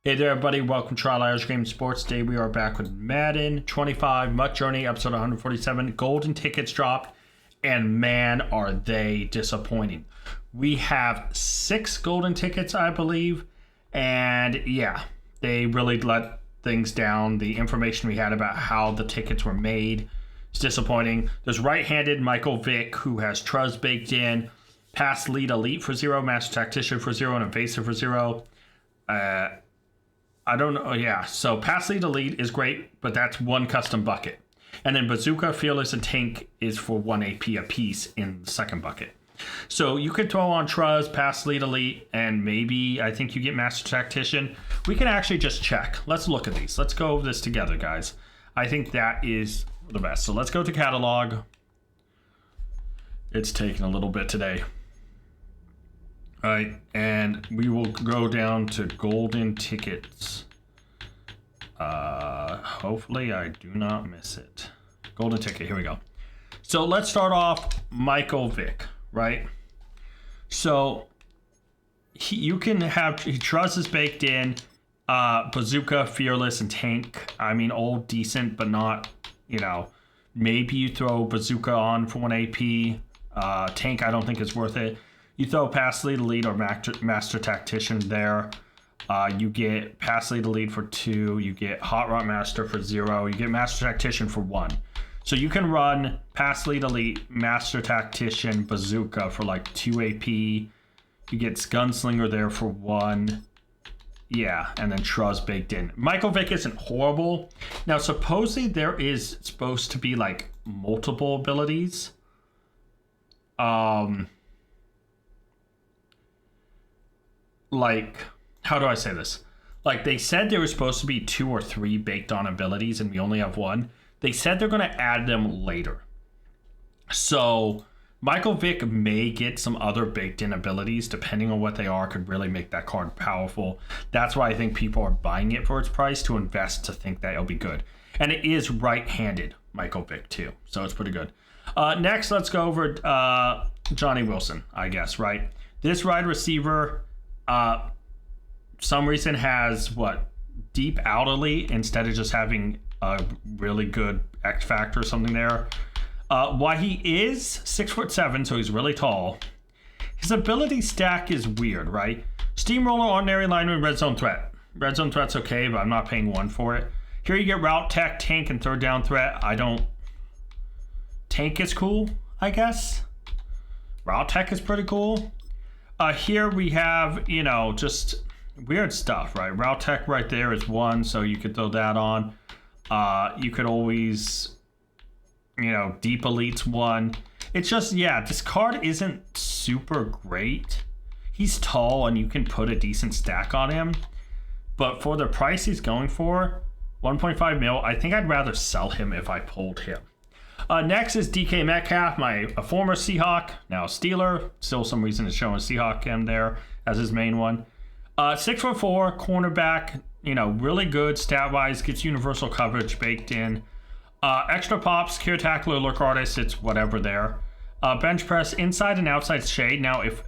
Hey there, everybody. Welcome to Trial Irish Game Sports. Today we are back with Madden 25, MUT Journey, episode 147. Golden tickets dropped, and man, are they disappointing. We have 6 golden tickets, I believe, and yeah, they really let things down. The information we had about how the tickets were made is disappointing. There's right-handed Michael Vick, who has Truz baked in, Pass Lead Elite for 0, Master Tactician for 0, and Evasive for 0. I don't know. Yeah, so Pass Lead Elite is great, but that's one custom bucket. And then Bazooka, Fearless, and Tank is for 1 AP a piece in the second bucket. So you could throw on Truz, Pass Lead Elite, and maybe I think you get Master Tactician. We can actually just check. Let's look at these. Let's go over this together, guys. I think that is the best. So let's go to Catalog. It's taking a little bit today. All right, and we will go down to golden tickets. Hopefully I do not miss it. Golden ticket, here we go. So let's start off Michael Vick, right? So you can have Truz is baked in, Bazooka, Fearless, and Tank. I mean, all decent, but not, you know, maybe you throw Bazooka on for 1 AP. Tank, I don't think it's worth it. You throw Pass Lead Elite or Master Tactician there. You get Pass Lead Elite for 2. You get Hot Rod Master for 0. You get Master Tactician for 1. So you can run Pass Lead Elite, Master Tactician, Bazooka for like 2 AP. You get Gunslinger there for 1. Yeah, and then Truz baked in. Michael Vick isn't horrible. Now, supposedly there is supposed to be like multiple abilities. Like, how do I say this? Like, they said there was supposed to be 2 or 3 baked on abilities, and we only have 1. They said they're going to add them later. So, Michael Vick may get some other baked in abilities, depending on what they are, could really make that card powerful. That's why I think people are buying it for its price, to invest to think that it'll be good. And it is right-handed Michael Vick, too. So, it's pretty good. Next, let's go over Johnny Wilson, I guess, right? This wide receiver... some reason has deep out elite instead of just having a really good X factor or something there. Why he is 6'7", so he's really tall. His ability stack is weird, right? Steamroller, Ordinary Lineman, Red Zone Threat. Red Zone Threat's okay, but I'm not paying 1 for it. Here you get Route Tech, Tank, and Third Down Threat. Tank is cool, I guess. Route Tech is pretty cool. Here we have, you know, just weird stuff, right? Route Tech right there is 1, so you could throw that on. You could always, you know, Deep Elite's 1. It's just, yeah, this card isn't super great. He's tall, and you can put a decent stack on him. But for the price he's going for, 1.5 mil, I think I'd rather sell him if I pulled him. Next is DK Metcalf, a former Seahawk, now Steeler. Still some reason it's showing Seahawk him there as his main one. 6'4", cornerback, you know, really good stat-wise, gets universal coverage baked in. Extra pop, secure tackler, lurk artist, it's whatever there. Bench press, inside and outside shade. Now, if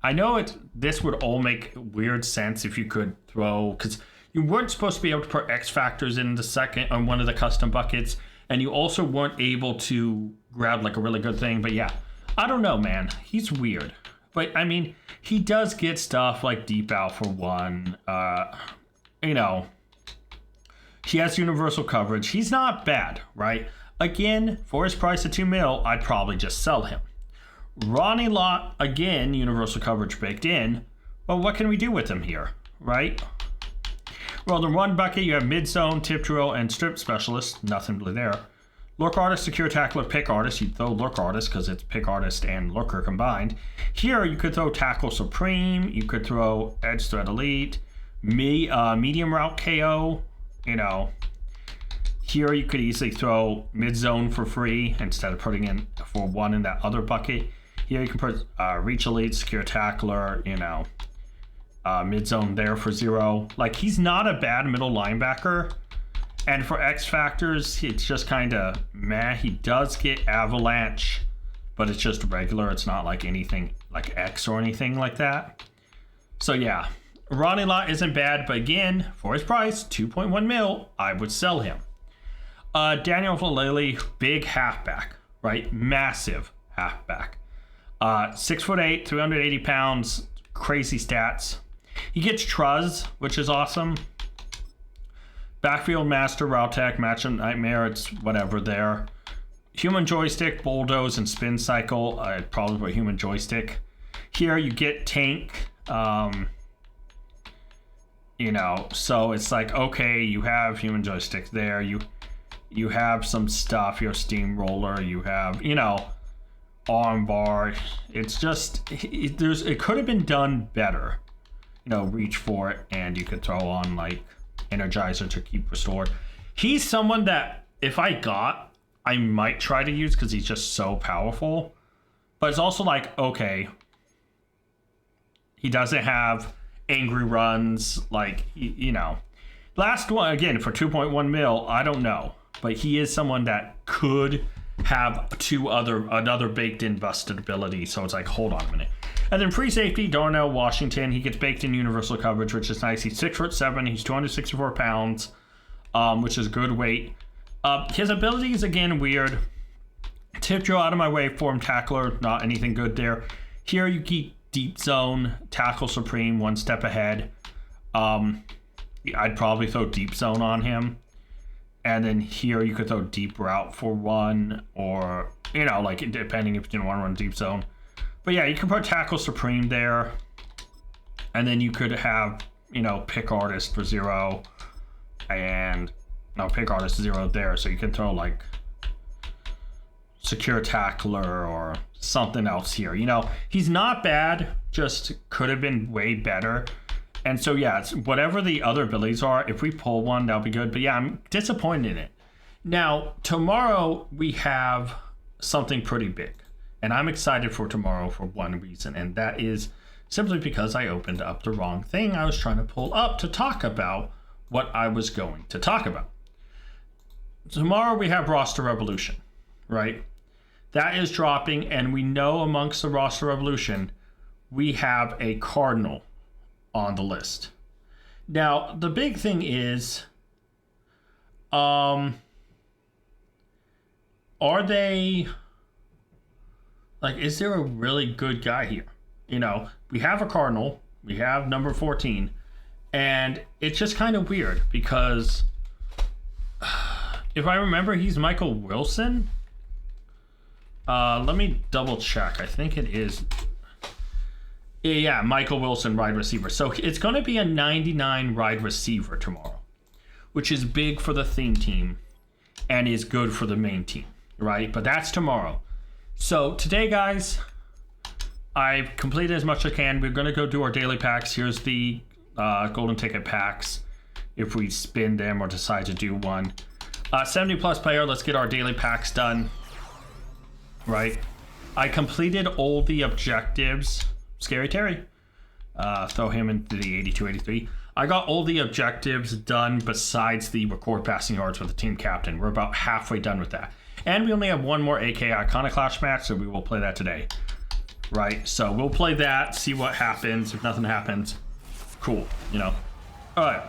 I know this would all make weird sense if you could throw, because you weren't supposed to be able to put X factors in the second on one of the custom buckets. And you also weren't able to grab like a really good thing. But yeah, I don't know, man. He's weird. But I mean, he does get stuff like Deep Out for 1. You know, he has universal coverage. He's not bad, right? Again, for his price of 2 mil, I'd probably just sell him. Ronnie Lott, again, universal coverage baked in. But what can we do with him here, right? Well, the 1 bucket, you have mid-zone, tip drill, and strip specialist. Nothing really there. Lurk artist, secure tackler, pick artist. You'd throw lurk artist because it's pick artist and lurker combined. Here, you could throw tackle supreme. You could throw edge threat elite, medium route KO. You know, here you could easily throw mid-zone for free instead of putting in for 1 in that other bucket. Here you can put reach elite, secure tackler. You know. Mid-zone there for 0. Like, he's not a bad middle linebacker. And for X factors, it's just kind of meh. He does get avalanche, but it's just regular. It's not like anything like X or anything like that. So yeah, Ronnie Lott isn't bad, but again, for his price, 2.1 mil, I would sell him. Daniel Vallely, big halfback, right? Massive halfback. 6'8", 380 pounds, crazy stats. He gets Truz, which is awesome. Backfield master, route tech, matchup nightmare, it's whatever there. Human joystick, bulldoze, and spin cycle. I'd probably put human joystick. Here you get tank. You know, so it's like, okay, you have human joystick there. You have some stuff, your steamroller, you have, you know, arm bar. It's just, it could have been done better. You know, reach for it, and you could throw on like Energizer to keep restored. He's someone that if I got, I might try to use because he's just so powerful. But it's also like, okay, he doesn't have angry runs, like, you know. Last one, again, for 2.1 mil, I don't know. But he is someone that could have another baked in busted ability. So it's like, hold on a minute. And then free safety, Darnell Washington. He gets baked in universal coverage, which is nice. He's 6'7", he's 264 pounds, which is good weight. His ability is, again, weird. Tiptoe out of my way, form tackler, not anything good there. Here you keep deep zone, tackle supreme, one step ahead. I'd probably throw deep zone on him. And then here you could throw deep route for one, or, you know, like, depending if you didn't want to run deep zone. But yeah, you can put tackle supreme there. And then you could have, you know, pick artist for 0. And, no, pick artist 0 there. So you can throw, like, secure tackler or something else here. You know, he's not bad, just could have been way better. And so, yeah, it's whatever the other abilities are, if we pull one, that'll be good. But yeah, I'm disappointed in it. Now, tomorrow we have something pretty big. And I'm excited for tomorrow for one reason. And that is simply because I opened up the wrong thing I was trying to pull up to talk about what I was going to talk about. Tomorrow we have Roster Revolution, right? That is dropping, and we know amongst the Roster Revolution, we have a Cardinal on the list. Now, the big thing is, are they, like, is there a really good guy here? You know, we have a Cardinal, we have number 14, and it's just kind of weird because if I remember, he's Michael Wilson. Let me double check. I think it is. Yeah, Michael Wilson, wide receiver. So it's going to be a 99 wide receiver tomorrow, which is big for the theme team and is good for the main team, right? But that's tomorrow. So today, guys, I've completed as much as I can. We're going to go do our daily packs. Here's the golden ticket packs if we spin them or decide to do one. 70 plus player, let's get our daily packs done, right? I completed all the objectives. Scary Terry. Throw him into the 82-83. I got all the objectives done besides the record passing yards with the team captain. We're about halfway done with that. And we only have one more AK Iconoclash match, so we will play that today. Right? So we'll play that, see what happens. If nothing happens, cool, you know. All right.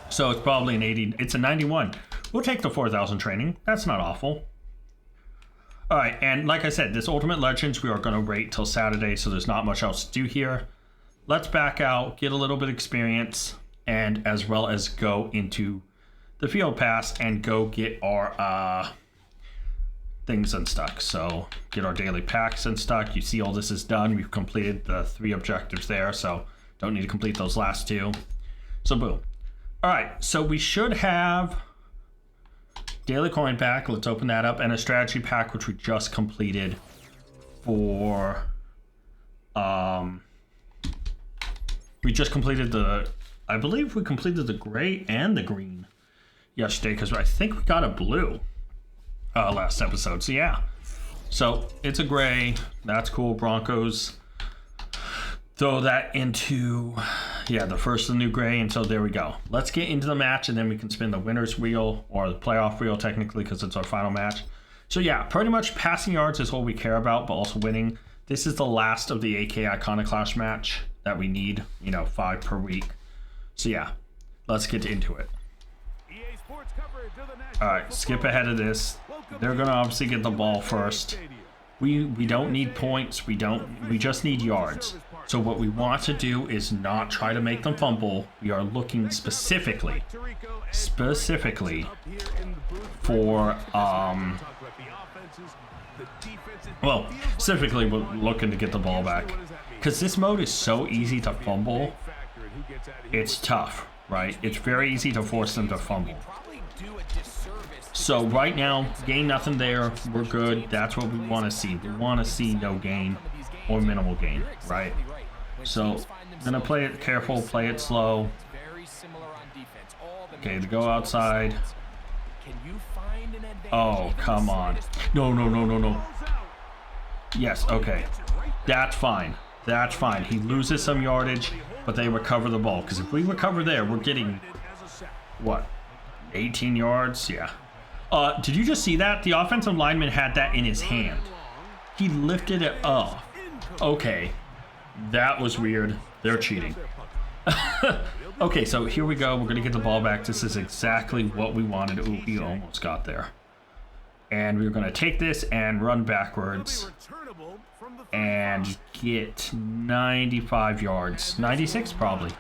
So it's probably an 80. It's a 91. We'll take the 4,000 training. That's not awful. All right, and like I said, this Ultimate Legends, we are going to wait till Saturday, so there's not much else to do here. Let's back out, get a little bit of experience, and as well as go into the Field Pass and go get our things unstuck. So get our daily packs unstuck. You see all this is done. We've completed the 3 objectives there, so don't need to complete those last 2. So boom. All right, so we should have daily coin pack, let's open that up, and a strategy pack, which we just completed for, we just completed I believe we completed the gray and the green yesterday, because I think we got a blue last episode, so yeah. So it's a gray, that's cool, Broncos. Throw that into, yeah, the first of the new gray, and so there we go. Let's get into the match, and then we can spin the winner's wheel, or the playoff wheel, technically, because it's our final match. So yeah, pretty much passing yards is all we care about, but also winning. This is the last of the AK Iconoclash match. that we need, you know, 5 per week. So yeah, let's get into it. All right, skip ahead of this. They're gonna obviously get the ball first. We don't need points. We just need yards. So what we want to do is not try to make them fumble. We are looking specifically for specifically we're looking to get the ball back, because this mode is so easy to fumble. It's tough, right? It's very easy to force them to fumble. So right now, gain nothing there. We're good. That's what we want to see. We want to see no gain or minimal gain, right? So I'm gonna play it careful, play it slow. Okay, to go outside. Oh, come on. No. Yes, okay. That's fine. That's fine. He loses some yardage, but they recover the ball. Because if we recover there, we're getting, what, 18 yards? Yeah. Did you just see that? The offensive lineman had that in his hand. He lifted it up. Okay. That was weird. They're cheating. Okay, so here we go. We're going to get the ball back. This is exactly what we wanted. Ooh, we almost got there. And we're going to take this and run backwards and get 95 yards. 96 probably.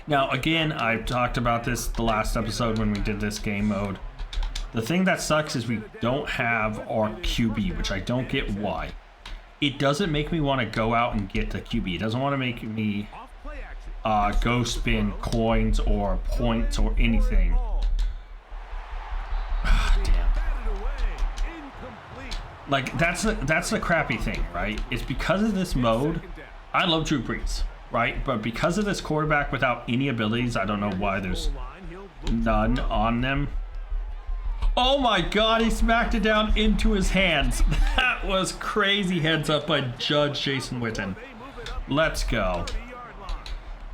Now, again, I talked about this the last episode when we did this game mode. The thing that sucks is we don't have our QB, which I don't get why. It doesn't make me want to go out and get the QB. It doesn't want to make me go spin coins or points or anything. Damn. Like, that's the crappy thing, right? It's because of this mode. I love Drew Brees, right? But because of this quarterback without any abilities, I don't know why there's none on them. Oh my God, he smacked it down into his hands. That was crazy heads up by Judge Jason Witten. Let's go.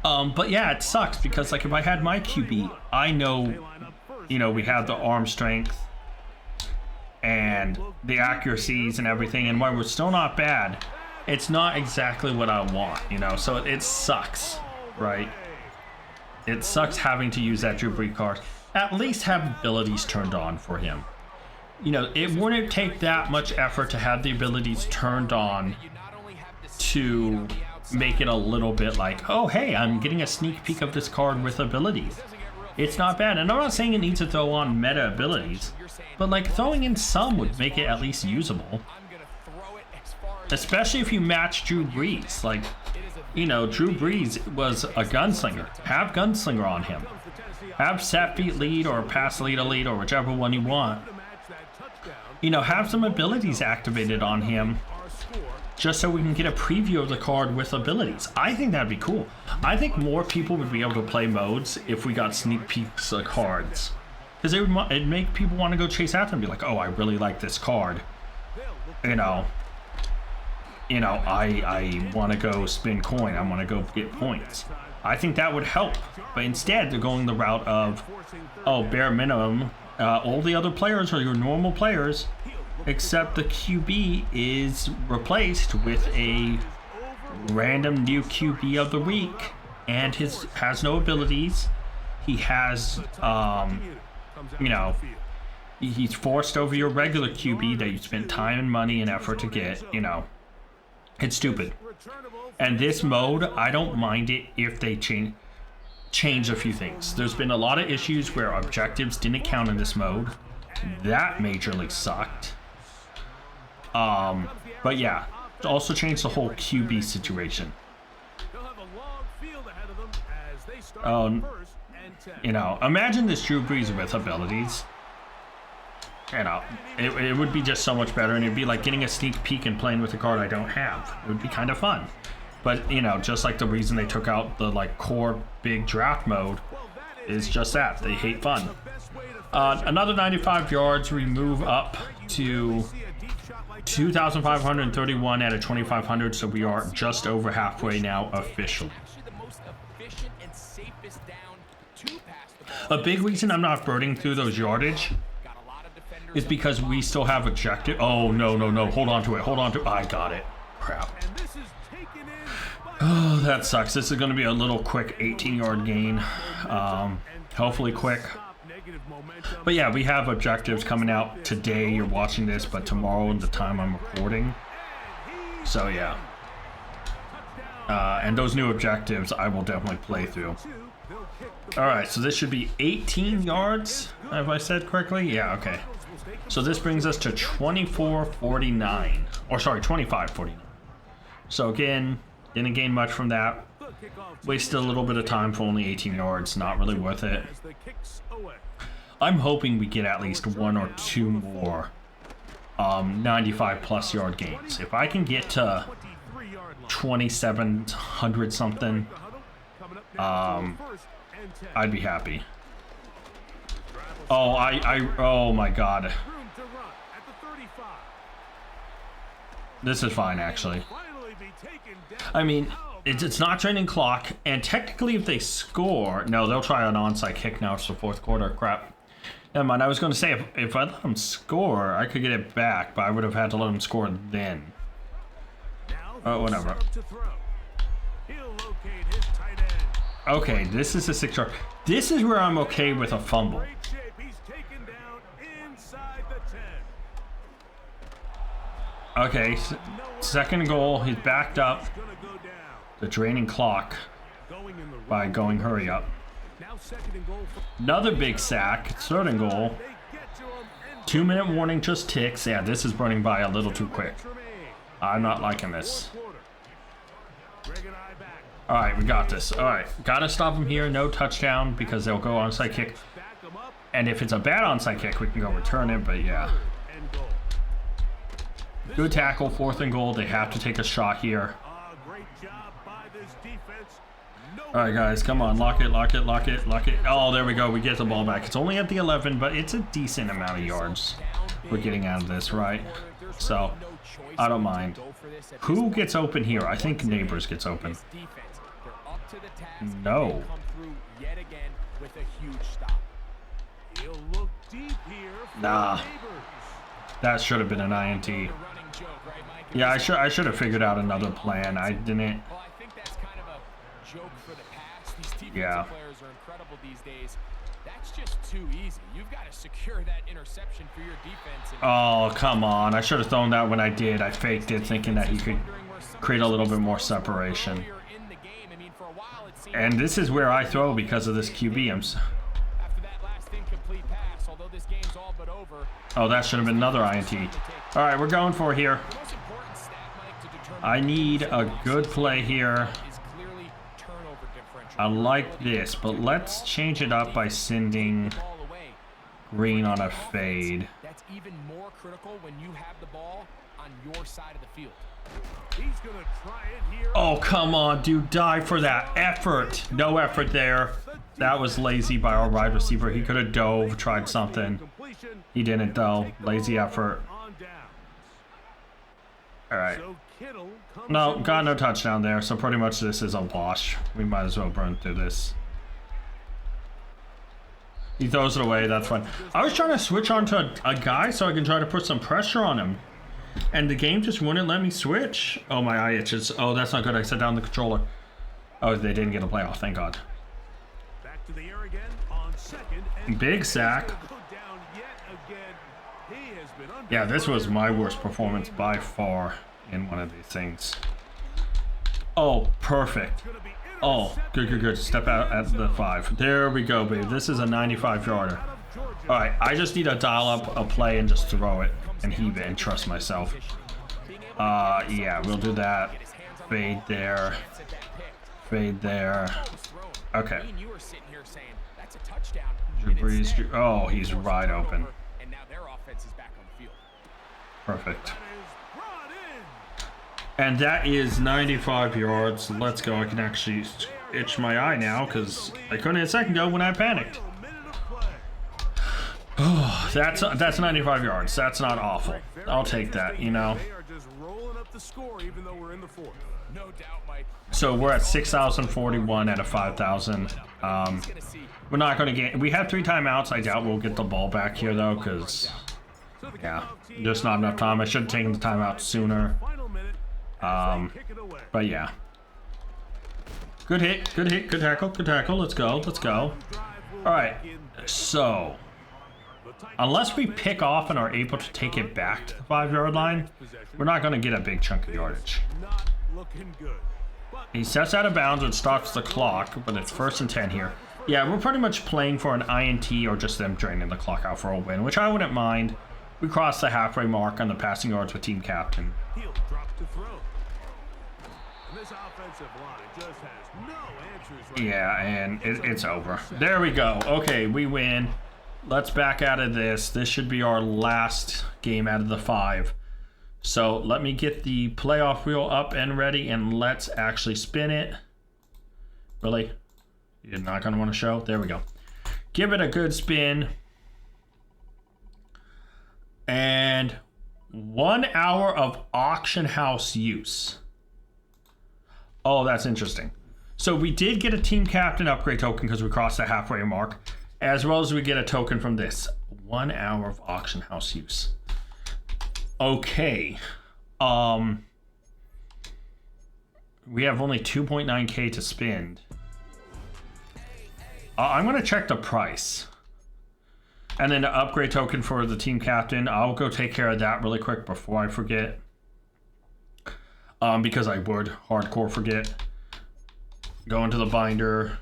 But yeah, it sucks because, like, if I had my QB, I know, you know, we have the arm strength and the accuracies and everything, and while we're still not bad, it's not exactly what I want, you know, so it sucks, right? It sucks having to use that Drew Brees card. At least have abilities turned on for him. You know, it wouldn't take that much effort to have the abilities turned on to make it a little bit like, oh, hey, I'm getting a sneak peek of this card with abilities. It's not bad. And I'm not saying it needs to throw on meta abilities, but like throwing in some would make it at least usable. Especially if you match Drew Brees. Like, you know, Drew Brees was a gunslinger. Have gunslinger on him. Have set feet lead or pass lead elite or whichever one you want. You know, have some abilities activated on him just so we can get a preview of the card with abilities. I think that'd be cool. I think more people would be able to play modes if we got sneak peeks of cards. Because it'd make people want to go chase after and be like, oh, I really like this card. You know, I want to go spin coin. I want to go get points. I think that would help. But instead, they're going the route of, oh, bare minimum, all the other players are your normal players, except the QB is replaced with a random new QB of the week, and has no abilities. He has, you know, he's forced over your regular QB that you spent time and money and effort to get, you know. It's stupid. And this mode, I don't mind it if they change a few things. There's been a lot of issues where objectives didn't count in this mode. That majorly sucked. But yeah, also changed the whole QB situation. You know, imagine this Drew Brees with abilities. You know, it would be just so much better, and it'd be like getting a sneak peek and playing with a card I don't have. It would be kind of fun. But, you know, just like the reason they took out the, like, core big draft mode is just that. They hate fun. Another 95 yards. We move up to 2,531 out of 2,500, so we are just over halfway now officially. A big reason I'm not burning through those yardage is because we still have objective. Oh, no. Hold on to it. I got it. Crap. Oh, that sucks. This is going to be a little quick 18-yard gain. Hopefully quick. But yeah, we have objectives coming out today. You're watching this, but tomorrow, the time I'm recording. So yeah. And those new objectives I will definitely play through. Alright, so this should be 18 yards, have I said correctly? Yeah, okay. So this brings us to 24-49. Or sorry, 25-49. So again, didn't gain much from that. Wasted a little bit of time for only 18 yards. Not really worth it. I'm hoping we get at least 1 or 2 more 95 plus yard gains. If I can get to 2,700 something, I'd be happy. Oh, oh my god. This is fine, actually. I mean, it's not training clock, and technically if they score... No, they'll try an onside kick now. It's the fourth quarter. Crap. Never mind, I was going to say, if I let them score, I could get it back, but I would have had to let them score then. Oh, whatever. Okay, this is a 6-yard. This is where I'm okay with a fumble. Okay, second goal. He's backed up the draining clock by going hurry up. Another big sack. Third and goal. 2-minute warning just ticks. Yeah, this is running by a little too quick. I'm not liking this. Alright, we got this. Alright, gotta stop him here. No touchdown because they'll go onside kick. And if it's a bad onside kick, we can go return it, but yeah. Good tackle, 4th and goal. They have to take a shot here. Alright guys, come on, lock it, lock it, lock it, lock it. Oh, there we go, we get the ball back. It's only at the 11, but it's a decent amount of yards we're getting out of this, right? So, I don't mind. Who gets open here? I think Neighbors gets open. No. Nah. That should have been an INT. Yeah, I should have figured out another plan. I didn't. Yeah. Oh, come on. I should have thrown that when I did. I faked it thinking that he could create a little bit more separation. And this is where I throw because of this QB. Oh, that should have been another INT. All right, we're going for it here. I need a good play here. I like this, but let's change it up by sending Green on a fade. That's even more critical when you have the ball on your side of the field. He's gonna try it here. Oh, come on, dude. Die for that effort. No effort there. That was lazy by our wide receiver. He could have dove, tried something. He didn't, though. Lazy effort. All right. No, got no touchdown there, so pretty much this is a wash. We might as well burn through this. He throws it away, that's fine. I was trying to switch onto a guy so I can try to put some pressure on him. And the game just wouldn't let me switch. Oh, my eye itches. Oh, that's not good. I set down the controller. Oh, they didn't get a playoff, thank God. Big sack. Yeah, this was my worst performance by far in one of these things. Oh, perfect. Oh, good, good, good. Step out at the 5. There we go, babe. This is a 95-yarder. All right, I just need to dial up a play and just throw it and heave it and trust myself. Yeah, we'll do that. Fade there. Fade there. Okay. Oh, he's wide open. Perfect. And that is 95 yards. Let's go. I can actually itch my eye now because I couldn't a second ago when I panicked. Oh, that's 95 yards. That's not awful. I'll take that, you know. So we're at 6,041 out of 5,000. We're not going to get... We have 3 timeouts. I doubt we'll get the ball back here, though, because... Yeah, just not enough time. I should have taken the timeout sooner. But yeah. Good hit, good hit, good tackle, good tackle. Let's go, let's go. All right, so unless we pick off and are able to take it back to the 5-yard line, we're not going to get a big chunk of yardage. He sets out of bounds, which stops the clock, but it's 1st and 10 here. Yeah, we're pretty much playing for an INT or just them draining the clock out for a win, which I wouldn't mind. We crossed the halfway mark on the passing yards with team captain. Yeah, and it's over. There we go. Okay, we win. Let's back out of this. This should be our last game out of the 5. So let me get the playoff wheel up and ready, and let's actually spin it. Really? You're not going to want to show? There we go. Give it a good spin. And 1 hour of auction house use. Oh, that's interesting. So we did get a team captain upgrade token because we crossed the halfway mark, as well as we get a token from this. 1 hour of auction house use. Okay. We have only 2.9k to spend. I'm going to check the price. And then the upgrade token for the team captain. I'll go take care of that really quick before I forget. Because I would hardcore forget. Go into the binder.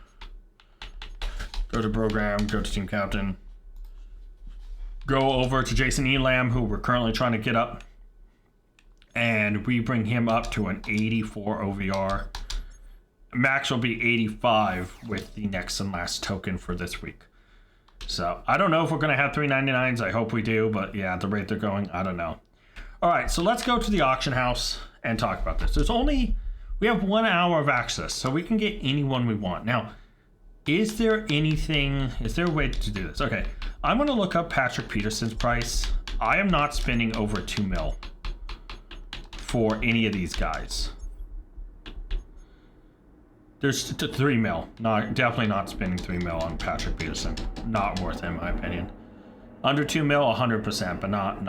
Go to program. Go to team captain. Go over to Jason Elam, who we're currently trying to get up. And we bring him up to an 84 OVR. Max will be 85 with the next and last token for this week. So I don't know if we're going to have 399s. I hope we do. But yeah, at the rate they're going, I don't know. All right, so let's go to the auction house and talk about this. We have 1 hour of access, so we can get anyone we want. Now, is there a way to do this? Okay, I'm going to look up Patrick Peterson's price. I am not spending over 2 mil for any of these guys. There's 3 mil. Definitely not spending 3 mil on Patrick Peterson. Not worth it, in my opinion. Under 2 mil, 100%, but not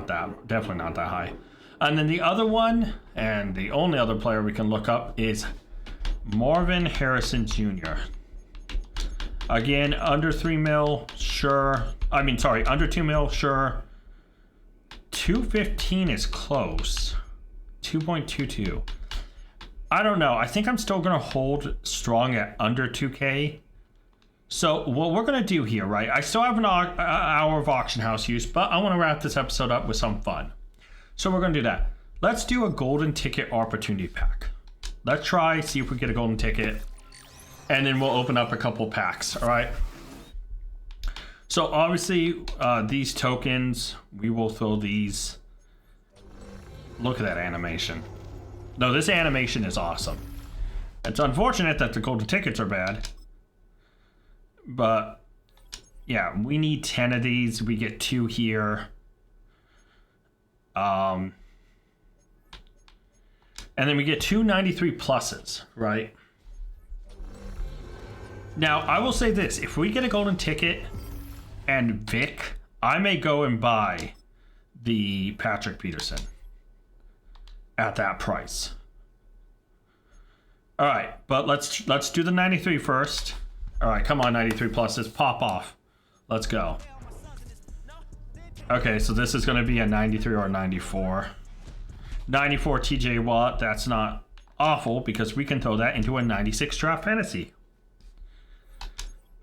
that. Definitely not that high. And then the other one, and the only other player we can look up, is Marvin Harrison Jr. Again, under 3 mil, sure. Under 2 mil, sure. 215 is close. 2.22. I don't know. I think I'm still going to hold strong at under 2K. So what we're going to do here, right? I still have an hour of auction house use, but I want to wrap this episode up with some fun. So we're going to do that. Let's do a golden ticket opportunity pack. Let's try, see if we get a golden ticket. And then we'll open up a couple packs, all right? So obviously, these tokens, we will throw these. Look at that animation. No, this animation is awesome. It's unfortunate that the golden tickets are bad. But, yeah, we need 10 of these. We get 2 here. And then we get 2 93 pluses, right? Now, I will say this. If we get a golden ticket and Vic, I may go and buy the Patrick Peterson at that price. All right, but let's do the 93 first. All right, come on, 93 pluses, pop off. Let's go. Okay, so this is going to be a 93 or a 94. 94 TJ Watt, that's not awful because we can throw that into a 96 draft fantasy.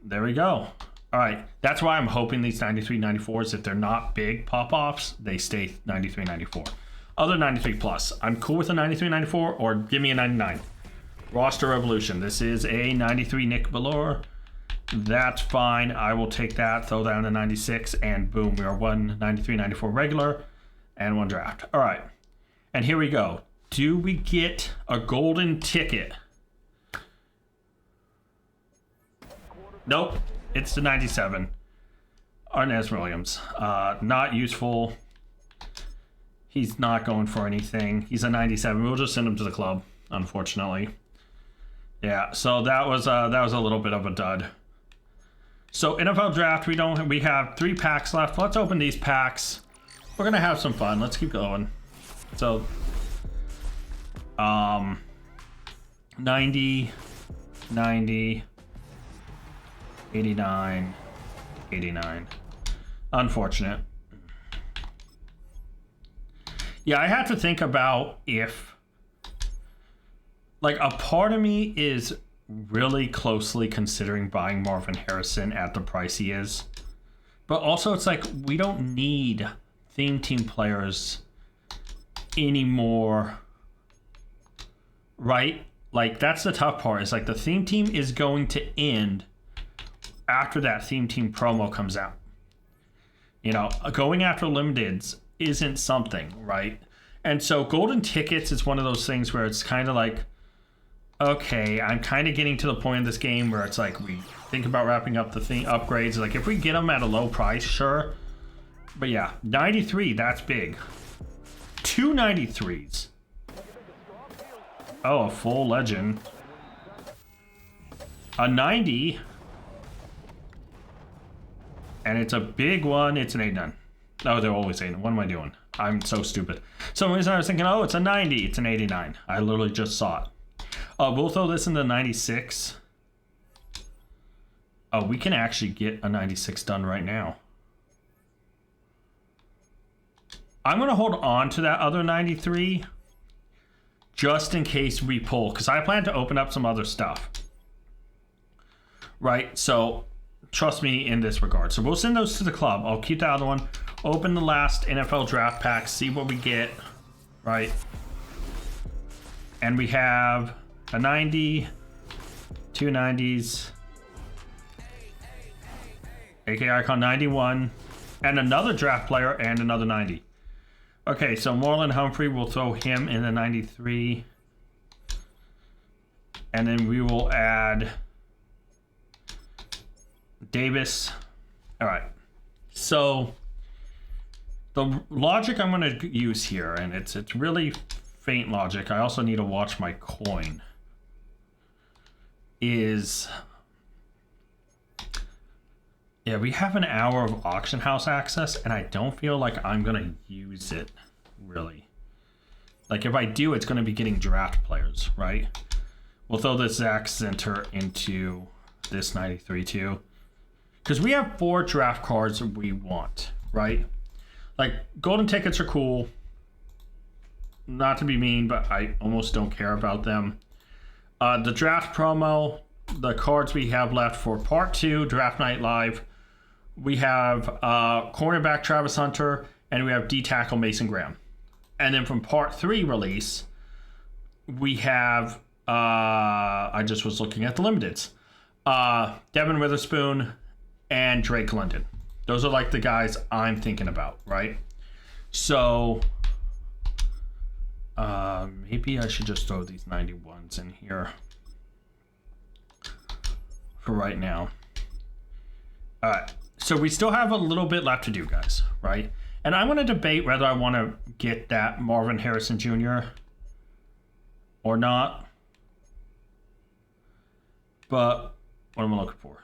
There we go. All right, that's why I'm hoping these 93 94s, if they're not big pop-offs, they stay 93 94. Other 93 plus, I'm cool with a 93 94 or give me a 99. Roster Revolution, this is a 93 Nick Valor. That's fine. I will take that, throw that in the 96, and boom, we are 1 93 94 regular and 1 draft. All right, and here we go. Do we get a golden ticket? Nope, it's the 97. Arnaz Williams, not useful. He's not going for anything. He's a 97. We'll just send him to the club, unfortunately. Yeah, so that was a little bit of a dud. So NFL draft, we have 3 packs left. Let's open these packs. We're gonna have some fun. Let's keep going. So 90, 90, 89, 89. Unfortunate. Yeah, I had to think about if, like, a part of me is really closely considering buying Marvin Harrison at the price he is. But also, it's like, we don't need theme team players anymore, right? Like, that's the tough part. Is like, the theme team is going to end after that theme team promo comes out. You know, going after limiteds isn't something, right? And so golden tickets is one of those things where it's kind of like, okay, I'm kind of getting to the point in this game where it's like, we think about wrapping up the upgrades. Like, if we get them at a low price, sure. But yeah, 93, that's big. 2 93s. Oh, a full legend. A 90. And it's a big one. It's an 8-9. Oh, they're always 8. What am I doing? I'm so stupid. Some reason I was thinking, oh, it's a 90. It's an 89. I literally just saw it. We'll throw this in the 96. Oh, we can actually get a 96 done right now. I'm going to hold on to that other 93 just in case we pull, because I plan to open up some other stuff. Right? So trust me in this regard. So we'll send those to the club. I'll keep the other one. Open the last NFL draft pack. See what we get. Right? And we have a 90. 2 90s. AK Icon 91. And another draft player and another 90. Okay, so Marlon Humphrey, we'll throw him in the 93. And then we will add Davis. All right. So the logic I'm going to use here, and it's really faint logic. I also need to watch my coin. Is, yeah, we have an hour of auction house access, and I don't feel like I'm going to use it, really. Like, if I do, it's going to be getting draft players, right? We'll throw this Zach Center into this 93 too. Because we have 4 draft cards we want, right? Like, golden tickets are cool. Not to be mean, but I almost don't care about them. The draft promo, the cards we have left for Part 2, Draft Night Live. We have cornerback Travis Hunter, and we have D-tackle Mason Graham. And then from Part 3 release, we have, I just was looking at the limiteds. Devin Witherspoon and Drake London. Those are like the guys I'm thinking about, right? So maybe I should just throw these 91s in here for right now. All right. So we still have a little bit left to do, guys, right? And I'm going to debate whether I want to get that Marvin Harrison Jr. or not. But what am I looking for?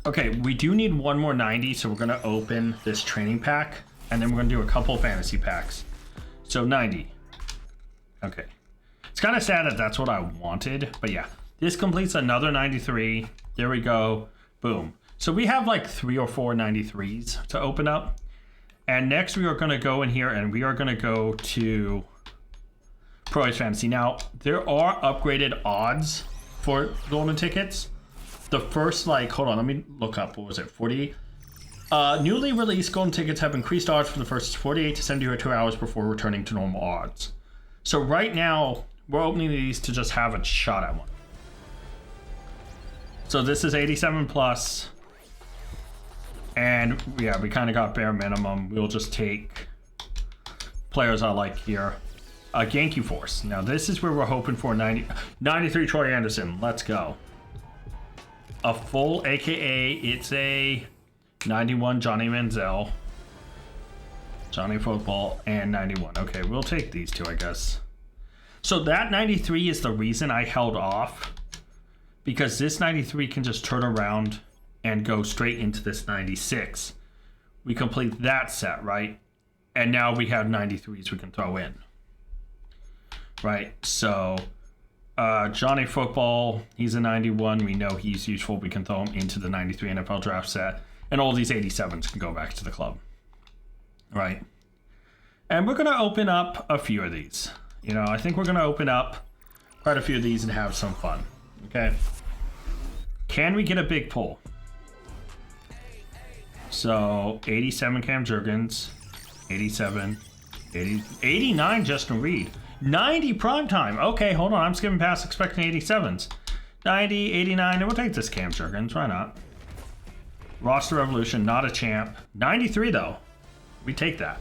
Okay, we do need one more 90, so we're going to open this training pack, and then we're going to do a couple fantasy packs. So 90. Okay. It's kind of sad that that's what I wanted, but yeah. This completes another 93. There we go. Boom. So we have like 3 or 4 93s to open up. And next we are going to go in here and we are going to go to Pro Ice Fantasy. Now, there are upgraded odds for golden tickets. The first, like, hold on, let me look up. What was it? 40? Newly released golden tickets have increased odds for the first 48 to 72 hours before returning to normal odds. So right now, we're opening these to just have a shot at one. So this is 87 plus. And yeah, we kind of got bare minimum. We'll just take players I like here. Yankee Force. Now this is where we're hoping for 93 Troy Anderson. Let's go. A full, aka it's a 91 Johnny Manziel. Johnny Football and 91. Okay, we'll take these two, I guess. So that 93 is the reason I held off. Because this 93 can just turn around and go straight into this 96. We complete that set, right? And now we have 93s we can throw in. Right? So Johnny Football, he's a 91. We know he's useful. We can throw him into the 93 NFL draft set. And all these 87s can go back to the club. Right. And we're going to open up a few of these. You know, I think we're going to open up quite a few of these and have some fun. Okay. Can we get a big pull? So, 87 Cam Jurgens, 87, 80, 89 Justin Reed, 90 primetime. Okay, hold on. I'm skipping past expecting 87s. 90, 89, and we'll take this Cam Jurgens. Why not? Roster Revolution, not a champ. 93, though. We take that.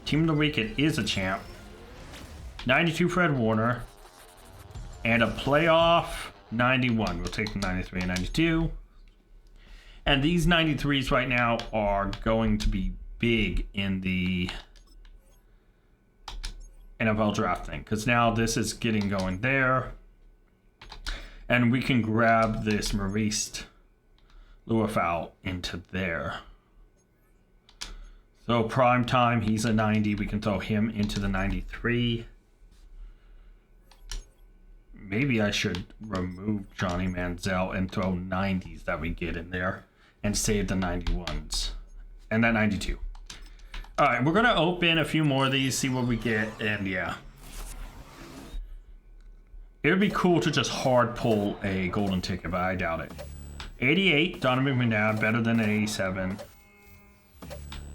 Team of the Week, it is a champ. 92 Fred Warner. And a playoff 91. We'll take the 93 and 92. And these 93s right now are going to be big in the NFL draft thing. Because now this is getting going there. And we can grab this Maurice Luafau into there. So prime time, he's a 90. We can throw him into the 93. Maybe I should remove Johnny Manziel and throw 90s that we get in there and save the 91s and that 92. All right, we're going to open a few more of these, see what we get, and yeah. It would be cool to just hard pull a golden ticket, but I doubt it. 88, Donovan McNabb, better than an 87.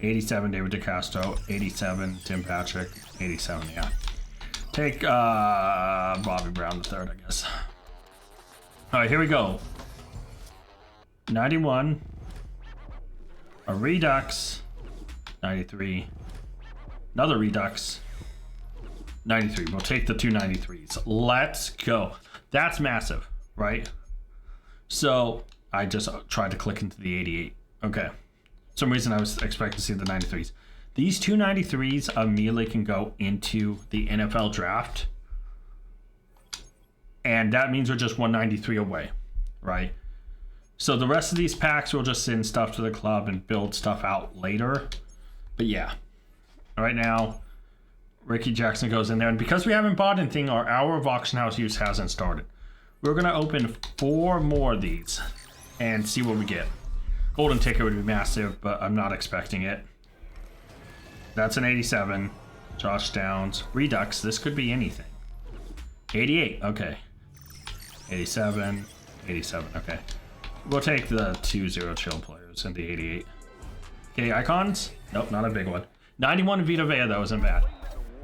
87, David DeCastro. 87, Tim Patrick. 87, yeah. Take Bobby Brown the third, I guess. All right, here we go. 91. A Redux. 93. Another Redux. 93. We'll take the two 93s. Let's go. That's massive, right? So I just tried to click into the 88. Okay. For some reason I was expecting to see the 93s. These two 93s immediately can go into the NFL draft. And that means we're just 193 away, right? So the rest of these packs, we'll just send stuff to the club and build stuff out later. But yeah, right now, Ricky Jackson goes in there. And because we haven't bought anything, our hour of auction house use hasn't started. We're going to open 4 more of these and see what we get. Golden ticket would be massive, but I'm not expecting it. That's an 87. Josh Downs. Redux. This could be anything. 88. Okay. 87. 87. Okay. We'll take the 2-0 chill players and the 88. Okay, icons. Nope, not a big one. 91 Vita Vea, that wasn't bad.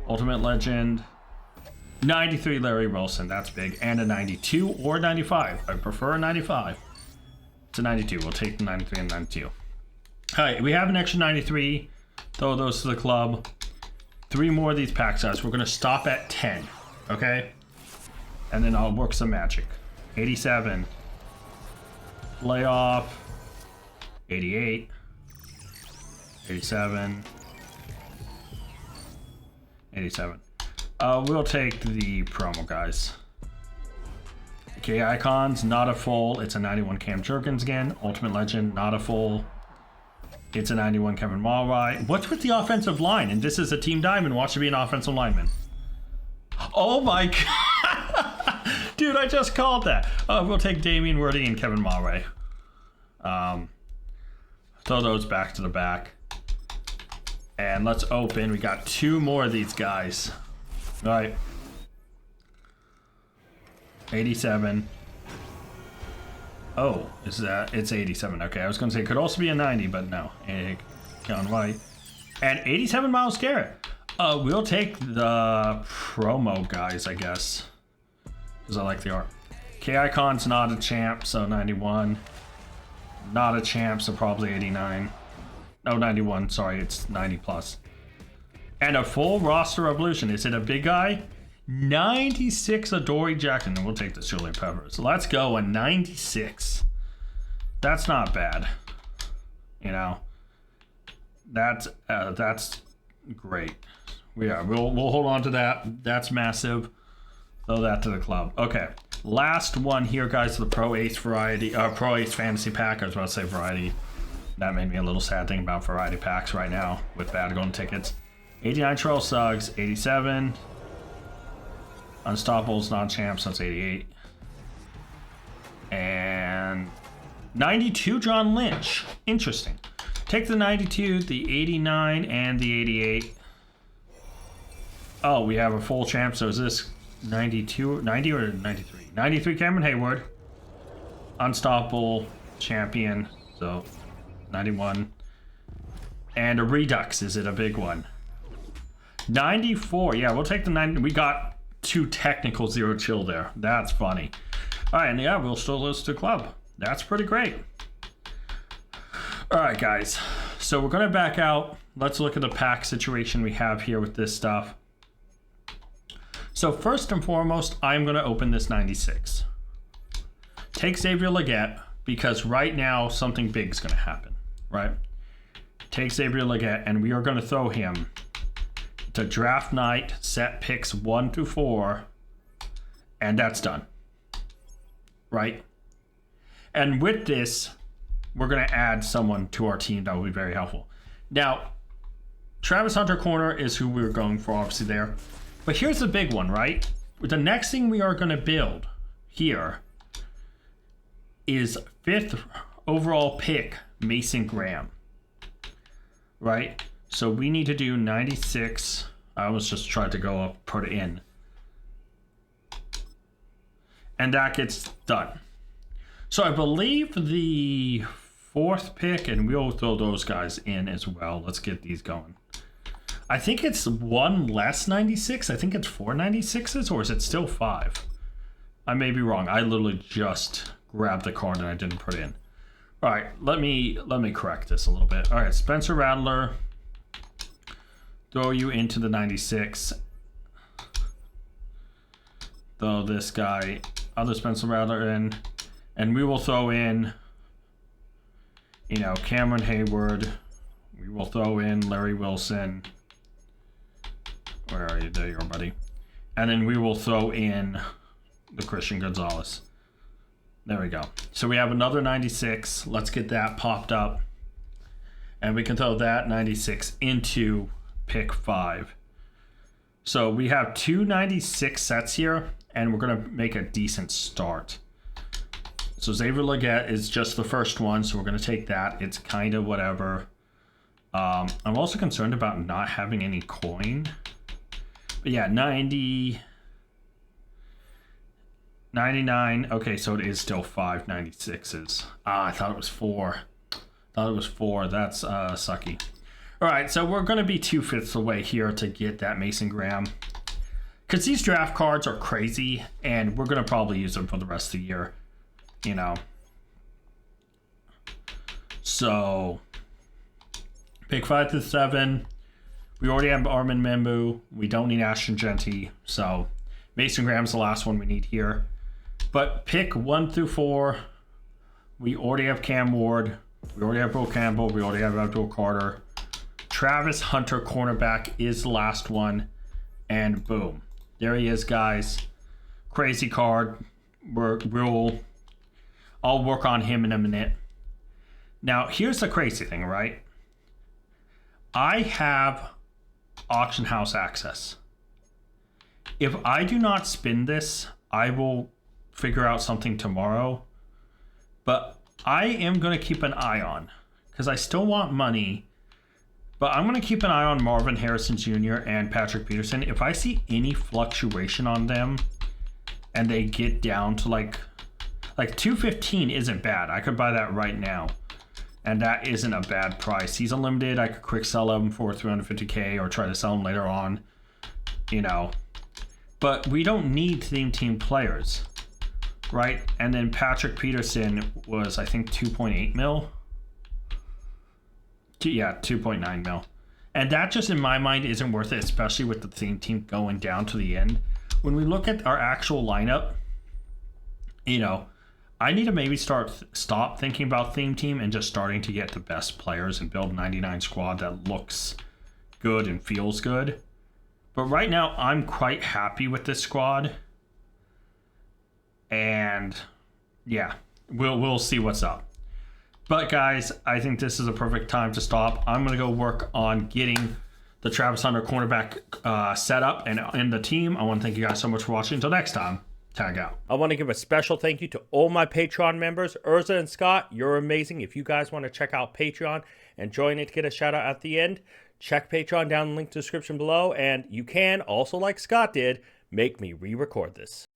Ultimate Legend. 93 Larry Wilson. That's big. And a 92 or 95. I prefer a 95. It's a 92. We'll take the 93 and 92. All right, we have an extra 93. Throw those to the club. 3 more of these pack size. We're going to stop at 10. Okay? And then I'll work some magic. 87. Playoff. 88. 87. 87. We'll take the promo, guys. Okay, icons, not a full. It's a 91 Cam Jurgens again. Ultimate Legend, not a full. It's a 91 Kevin Mulray. What's with the offensive line? And this is a Team Diamond. Watch to be an offensive lineman. Oh my god. Dude, I just called that. We'll take Damian Worthy and Kevin Mulray. Throw those back to the back. And let's open. We got 2 more of these guys. All right. 87. Oh, is that? It's 87. Okay, I was going to say it could also be a 90, but no. John White. And 87 Myles Garrett. We'll take the promo guys, I guess. Because I like the art. K-Icon's not a champ, so 91. Not a champ, so probably 89. No, 91. Sorry, it's 90 plus. And a full roster revolution. Is it a big guy? 96 Adoree Jackson. And we'll take the Julian Peppers. Let's go. A 96. That's not bad. You know. That's great. Yeah, we'll hold on to that. That's massive. Throw that to the club. Okay. Last one here, guys, the Pro Ace variety, Pro Ace Fantasy Pack. I was about to say variety. That made me a little sad thinking about variety packs right now with bad golden tickets. 89 Terrell Suggs, 87. Unstoppables, non-champs, that's 88. And 92, John Lynch. Interesting. Take the 92, the 89, and the 88. Oh, we have a full champ, so is this 92, 90 or 93? 93 Cameron Hayward. Unstoppable champion, so 91. And a Redux, is it a big one? 94, yeah, we'll take the 90. We got 2 technical zero chill there. That's funny. All right, and yeah, we'll still lose to club. That's pretty great. All right, guys. So we're gonna back out. Let's look at the pack situation we have here with this stuff. So first and foremost, I'm gonna open this 96. Take Xavier Legette, because right now something big is gonna happen, right? Take Xavier Legette, and we are gonna throw him to draft night, set picks 1 through 4, and that's done, right? And with this, we're going to add someone to our team that will be very helpful. Now, Travis Hunter Corner is who we're going for, obviously, there. But here's the big one, right? The next thing we are going to build here is 5th overall pick, Mason Graham, right? So we need to do 96. I was just trying to go up, put it in. And that gets done. So I believe the 4th pick, and we'll throw those guys in as well. Let's get these going. I think it's 1 less 96. I think it's 4 96s, or is it still 5? I may be wrong. I literally just grabbed the card and I didn't put it in. All right, let me correct this a little bit. All right, Spencer Rattler. Throw you into the 96. Throw this guy, other Spencer Rattler in. And we will throw in, you know, Cameron Hayward. We will throw in Larry Wilson. Where are you? There you are, buddy. And then we will throw in the Christian Gonzalez. There we go. So we have another 96. Let's get that popped up. And we can throw that 96 into pick 5. So we have 2 96 sets here, and we're going to make a decent start. So Xavier Legette is just the first one, so we're going to take that. It's kind of whatever. I'm also concerned about not having any coin. But yeah, 90, 99. Okay, so it is still 5 96s. I thought it was 4. That's sucky. All right, so we're going to be 2/5 away here to get that Mason Graham. Because these draft cards are crazy, and we're going to probably use them for the rest of the year. You know, so pick 5 to 7. We already have Armin Membu. We don't need Ashton Genty, so Mason Graham's the last one we need here. But pick 1 through 4. We already have Cam Ward. We already have Bill Campbell. We already have Abdul Carter. Travis Hunter, cornerback, is the last one, and boom, there he is, guys. Crazy card. I'll work on him in a minute. Now, here's the crazy thing, right? I have auction house access. If I do not spin this, I will figure out something tomorrow. But I am going to keep an eye on, because I still want money. But I'm going to keep an eye on Marvin Harrison Jr. and Patrick Peterson. If I see any fluctuation on them and they get down to like 215 isn't bad. I could buy that right now. And that isn't a bad price. He's unlimited. I could quick sell him for 350K or try to sell him later on. You know. But we don't need theme team players. Right? And then Patrick Peterson was, I think, 2.8 mil. Yeah, 2.9 mil. And that just, in my mind, isn't worth it, especially with the theme team going down to the end. When we look at our actual lineup, you know, I need to maybe stop thinking about theme team and just starting to get the best players and build 99 squad that looks good and feels good. But right now, I'm quite happy with this squad. And yeah, we'll see what's up. But guys, I think this is a perfect time to stop. I'm going to go work on getting the Travis Hunter cornerback setup and the team. I want to thank you guys so much for watching. Until next time, tag out. I want to give a special thank you to all my Patreon members. Urza and Scott, you're amazing. If you guys want to check out Patreon and join it to get a shout out at the end, check Patreon down in the link description below. And you can also, like Scott did, make me re-record this.